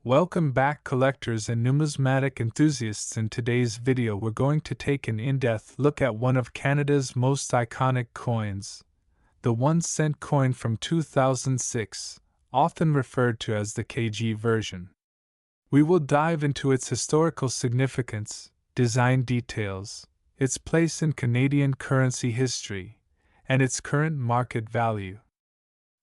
Welcome back, collectors and numismatic enthusiasts. In today's video we're going to take an in-depth look at one of Canada's most iconic coins, the 1-cent coin from 2006, often referred to as the KG version. We will dive into its historical significance, design details, its place in Canadian currency history, and its current market value.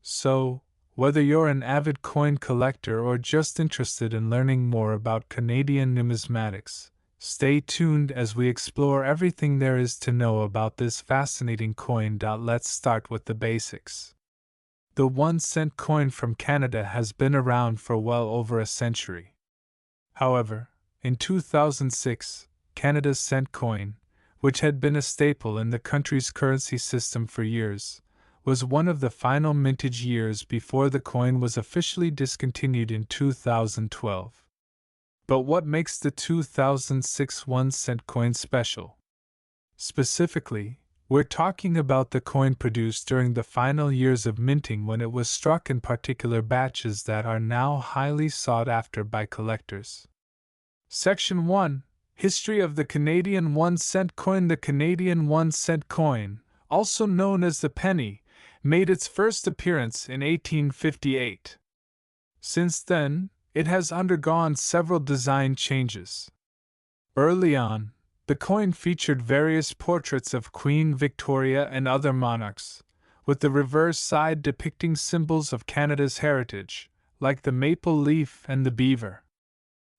So, whether you're an avid coin collector or just interested in learning more about Canadian numismatics, stay tuned as we explore everything there is to know about this fascinating coin. Let's start with the basics. The 1-cent coin from Canada has been around for well over a century. However, in 2006, Canada's cent coin, which had been a staple in the country's currency system for years, was one of the final mintage years before the coin was officially discontinued in 2012. But what makes the 2006 1-cent coin special? Specifically, we're talking about the coin produced during the final years of minting when it was struck in particular batches that are now highly sought after by collectors. Section 1. History of the Canadian 1-cent coin. The Canadian 1-cent coin, also known as the penny, made its first appearance in 1858. Since then, it has undergone several design changes. Early on, the coin featured various portraits of Queen Victoria and other monarchs, with the reverse side depicting symbols of Canada's heritage, like the maple leaf and the beaver.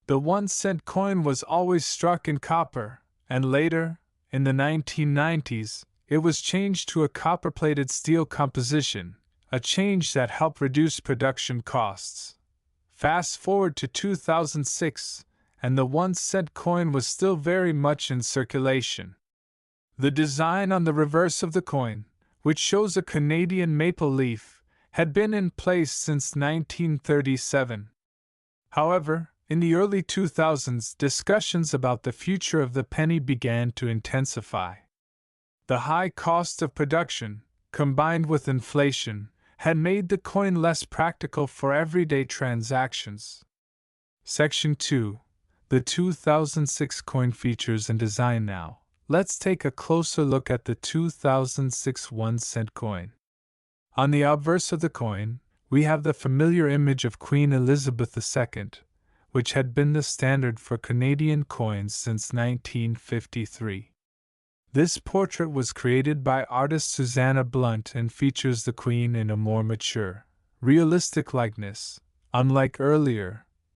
The 1-cent coin was always struck in copper, and later, in the 1990s, it was changed to a copper-plated steel composition, a change that helped reduce production costs. Fast forward to 2006, and the 1-cent coin was still very much in circulation. The design on the reverse of the coin, which shows a Canadian maple leaf, had been in place since 1937. However, in the early 2000s, discussions about the future of the penny began to intensify. The high cost of production, combined with inflation, had made the coin less practical for everyday transactions. Section 2. The 2006 coin features and design. Now, let's take a closer look at the 2006 1-cent coin. On the obverse of the coin, we have the familiar image of Queen Elizabeth II, which had been the standard for Canadian coins since 1953. This portrait was created by artist Susanna Blunt and features the Queen in a more mature, realistic likeness. Unlike earlier,